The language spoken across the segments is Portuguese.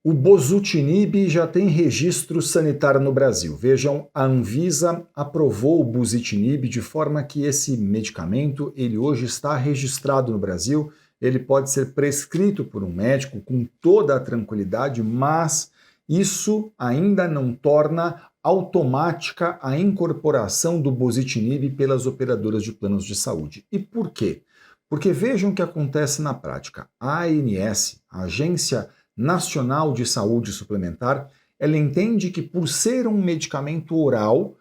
O bosutinib já tem registro sanitário no Brasil. Vejam, a Anvisa aprovou o bosutinib de forma que esse medicamento, ele hoje está registrado no Brasil, ele pode ser prescrito por um médico com toda a tranquilidade, mas isso ainda não torna automática a incorporação do bosutinib pelas operadoras de planos de saúde. E por quê? Porque vejam o que acontece na prática. A ANS, a Agência Nacional de Saúde Suplementar, ela entende que por ser um medicamento oral,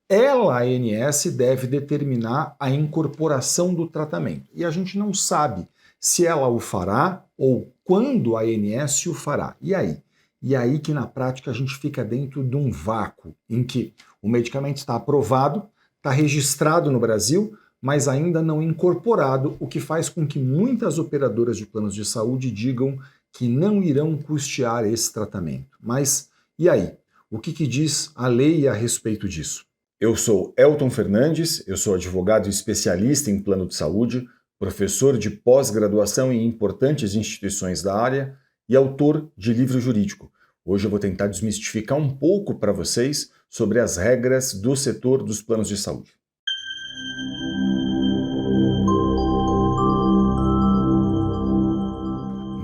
ela, a ANS, deve determinar a incorporação do tratamento. E a gente não sabe se ela o fará ou quando a ANS o fará. E aí? E aí que na prática a gente fica dentro de um vácuo em que o medicamento está aprovado, está registrado no Brasil, mas ainda não incorporado, o que faz com que muitas operadoras de planos de saúde digam que não irão custear esse tratamento. Mas e aí? O que diz a lei a respeito disso? Eu sou Elton Fernandes, eu sou advogado especialista em plano de saúde, professor de pós-graduação em importantes instituições da área e autor de livro jurídico. Hoje eu vou tentar desmistificar um pouco para vocês sobre as regras do setor dos planos de saúde.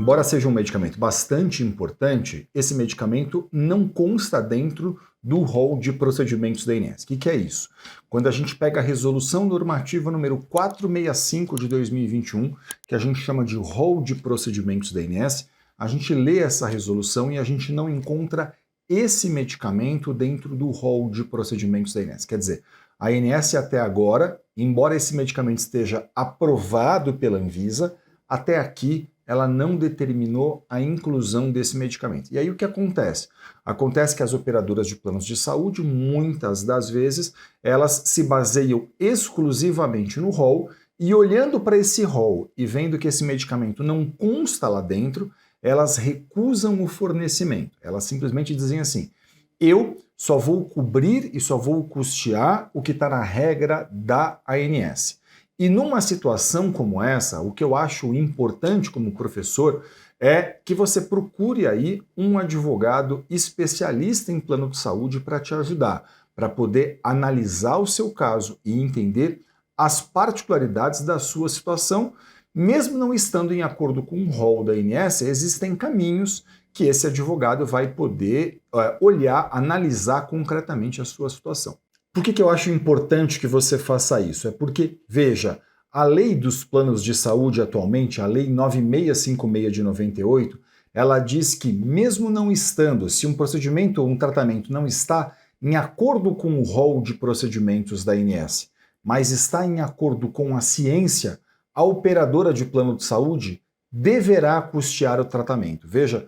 Embora seja um medicamento bastante importante, esse medicamento não consta dentro do rol de procedimentos da ANS. O que é isso? Quando a gente pega a resolução normativa número 465 de 2021, que a gente chama de rol de procedimentos da ANS, a gente lê essa resolução e a gente não encontra esse medicamento dentro do rol de procedimentos da ANS. Quer dizer, a ANS até agora, embora esse medicamento esteja aprovado pela Anvisa, até aqui ela não determinou a inclusão desse medicamento. E aí o que acontece? Acontece que as operadoras de planos de saúde, muitas das vezes, elas se baseiam exclusivamente no rol e olhando para esse rol e vendo que esse medicamento não consta lá dentro, elas recusam o fornecimento. Elas simplesmente dizem assim, eu só vou cobrir e só vou custear o que está na regra da ANS. E numa situação como essa, o que eu acho importante como professor é que você procure aí um advogado especialista em plano de saúde para te ajudar, para poder analisar o seu caso e entender as particularidades da sua situação. Mesmo não estando em acordo com o rol da ANS, existem caminhos que esse advogado vai poder olhar, analisar concretamente a sua situação. Por que eu acho importante que você faça isso? É porque, veja, a lei dos planos de saúde atualmente, a lei 9656 de 98, ela diz que mesmo não estando, se um procedimento ou um tratamento não está em acordo com o rol de procedimentos da ANS, mas está em acordo com a ciência, a operadora de plano de saúde deverá custear o tratamento. Veja,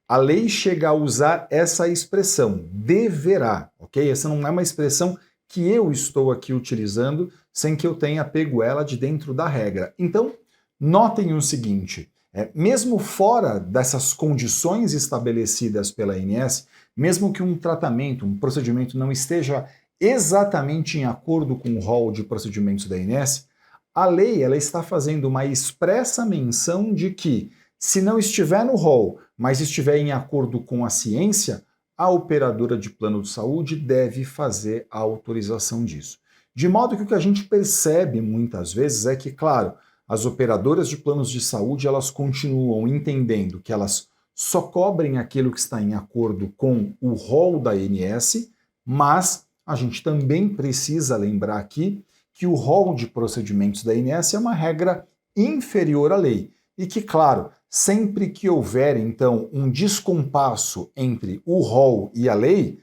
a lei chega a usar essa expressão, deverá, ok? Essa não é uma expressão que eu estou aqui utilizando sem que eu tenha pego ela de dentro da regra. Então, notem o seguinte, mesmo fora dessas condições estabelecidas pela ANS, mesmo que um tratamento, um procedimento não esteja exatamente em acordo com o rol de procedimentos da ANS, a lei ela está fazendo uma expressa menção de que, se não estiver no rol, mas estiver em acordo com a ciência, a operadora de plano de saúde deve fazer a autorização disso. De modo que o que a gente percebe muitas vezes é que, claro, as operadoras de planos de saúde elas continuam entendendo que elas só cobrem aquilo que está em acordo com o rol da ANS, mas a gente também precisa lembrar aqui que o rol de procedimentos da ANS é uma regra inferior à lei e que, claro, sempre que houver, então, um descompasso entre o rol e a lei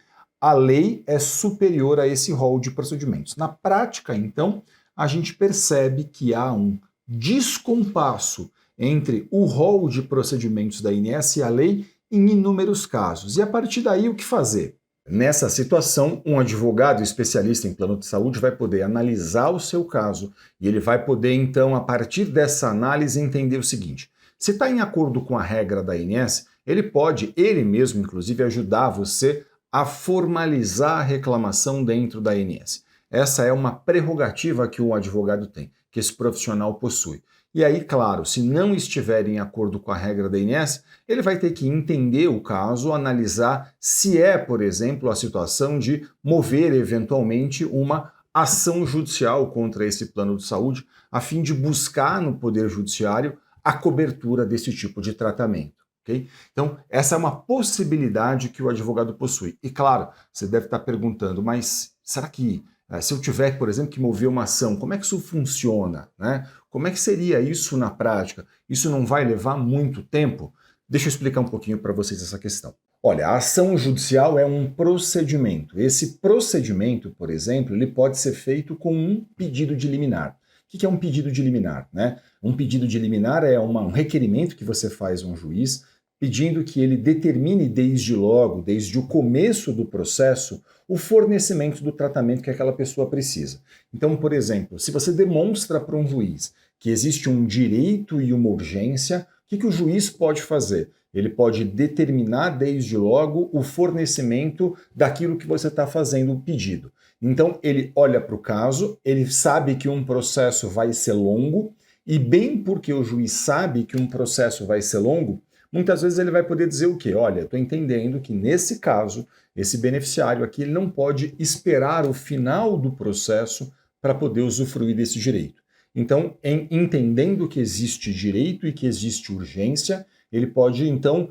é superior a esse rol de procedimentos. Na prática, então, a gente percebe que há um descompasso entre o rol de procedimentos da ANS e a lei em inúmeros casos. E a partir daí, o que fazer? Nessa situação, um advogado especialista em plano de saúde vai poder analisar o seu caso e ele vai poder, então, a partir dessa análise, entender o seguinte: se está em acordo com a regra da ANS, ele pode, ele mesmo, inclusive, ajudar você a formalizar a reclamação dentro da ANS. Essa é uma prerrogativa que o advogado tem, que esse profissional possui. E aí, claro, se não estiver em acordo com a regra da INSS, ele vai ter que entender o caso, analisar se é, por exemplo, a situação de mover eventualmente uma ação judicial contra esse plano de saúde, a fim de buscar no Poder Judiciário a cobertura desse tipo de tratamento. Okay? Então, essa é uma possibilidade que o advogado possui. E claro, você deve estar perguntando, mas será que se eu tiver, por exemplo, que mover uma ação, como é que isso funciona? Né? Como é que seria isso na prática? Isso não vai levar muito tempo? Deixa eu explicar um pouquinho para vocês essa questão. Olha, a ação judicial é um procedimento. Esse procedimento, por exemplo, ele pode ser feito com um pedido de liminar. O que é um pedido de liminar? Né? Um pedido de liminar é um requerimento que você faz a um juiz pedindo que ele determine desde logo, desde o começo do processo, o fornecimento do tratamento que aquela pessoa precisa. Então, por exemplo, se você demonstra para um juiz que existe um direito e uma urgência, o que o juiz pode fazer? Ele pode determinar desde logo o fornecimento daquilo que você está fazendo o pedido. Então, ele olha para o caso, ele sabe que um processo vai ser longo, e bem porque o juiz sabe que um processo vai ser longo, muitas vezes ele vai poder dizer o quê? Olha, estou entendendo que nesse caso, esse beneficiário aqui ele não pode esperar o final do processo para poder usufruir desse direito. Então, entendendo que existe direito e que existe urgência, ele pode, então,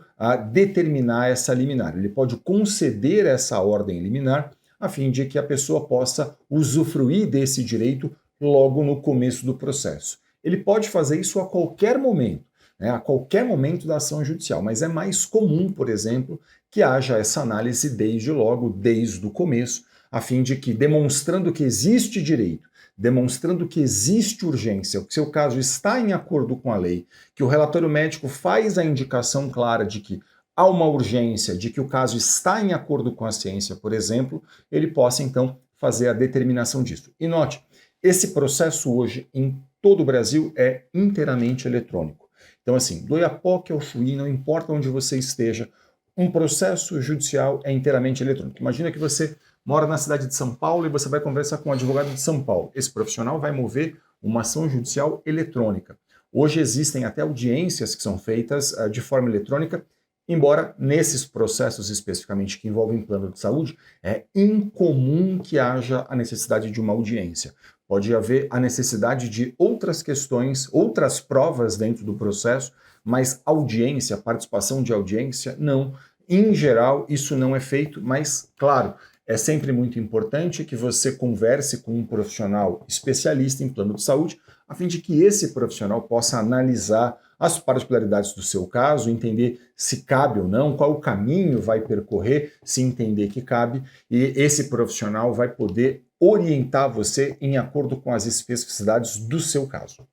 determinar essa liminar. Ele pode conceder essa ordem liminar a fim de que a pessoa possa usufruir desse direito logo no começo do processo. Ele pode fazer isso a qualquer momento, né, a qualquer momento da ação judicial, mas é mais comum, por exemplo, que haja essa análise desde logo, desde o começo, a fim de que, demonstrando que existe direito, demonstrando que existe urgência, que seu caso está em acordo com a lei, que o relatório médico faz a indicação clara de que há uma urgência, de que o caso está em acordo com a ciência, por exemplo, ele possa então fazer a determinação disso. E note, esse processo hoje em todo o Brasil é inteiramente eletrônico. Então assim, do Oiapoque ao Chuí, não importa onde você esteja, um processo judicial é inteiramente eletrônico. Imagina que você mora na cidade de São Paulo e você vai conversar com um advogado de São Paulo. Esse profissional vai mover uma ação judicial eletrônica. Hoje existem até audiências que são feitas de forma eletrônica, embora nesses processos especificamente que envolvem plano de saúde, é incomum que haja a necessidade de uma audiência. Pode haver a necessidade de outras questões, outras provas dentro do processo, mas audiência, participação de audiência, não. Em geral, isso não é feito, mas, claro, é sempre muito importante que você converse com um profissional especialista em plano de saúde, a fim de que esse profissional possa analisar as particularidades do seu caso, entender se cabe ou não, qual o caminho vai percorrer, se entender que cabe, e esse profissional vai poder orientar você em acordo com as especificidades do seu caso.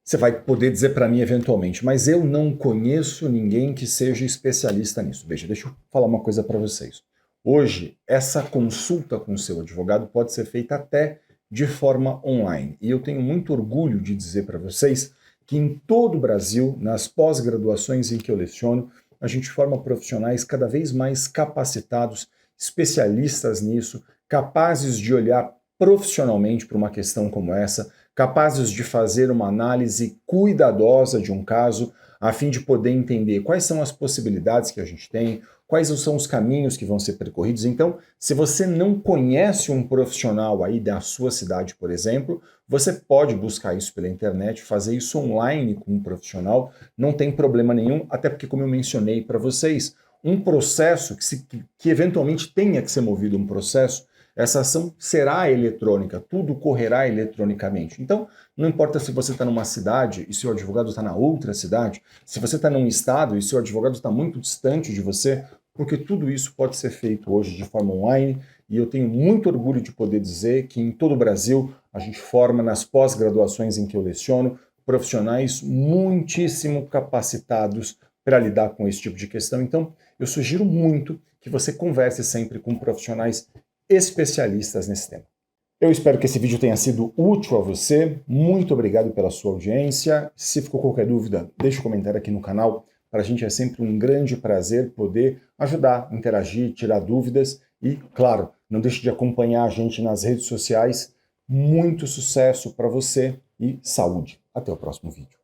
Você vai poder dizer para mim eventualmente, mas eu não conheço ninguém que seja especialista nisso. Deixa eu falar uma coisa para vocês. Hoje, essa consulta com o seu advogado pode ser feita até de forma online. E eu tenho muito orgulho de dizer para vocês que em todo o Brasil, nas pós-graduações em que eu leciono, a gente forma profissionais cada vez mais capacitados, especialistas nisso, capazes de olhar profissionalmente para uma questão como essa, capazes de fazer uma análise cuidadosa de um caso, a fim de poder entender quais são as possibilidades que a gente tem, quais são os caminhos que vão ser percorridos. Então, se você não conhece um profissional aí da sua cidade, por exemplo, você pode buscar isso pela internet, fazer isso online com um profissional, não tem problema nenhum, até porque, como eu mencionei para vocês, um processo que eventualmente tenha que ser movido um processo, essa ação será eletrônica, tudo correrá eletronicamente. Então, não importa se você está numa cidade e seu advogado está na outra cidade, se você está num estado e seu advogado está muito distante de você, porque tudo isso pode ser feito hoje de forma online, e eu tenho muito orgulho de poder dizer que em todo o Brasil a gente forma nas pós-graduações em que eu leciono profissionais muitíssimo capacitados para lidar com esse tipo de questão. Então, eu sugiro muito que você converse sempre com profissionais especialistas nesse tema. Eu espero que esse vídeo tenha sido útil a você. Muito obrigado pela sua audiência. Se ficou qualquer dúvida, deixe um comentário aqui no canal. Para a gente é sempre um grande prazer poder ajudar, interagir, tirar dúvidas e, claro, não deixe de acompanhar a gente nas redes sociais. Muito sucesso para você e saúde! Até o próximo vídeo.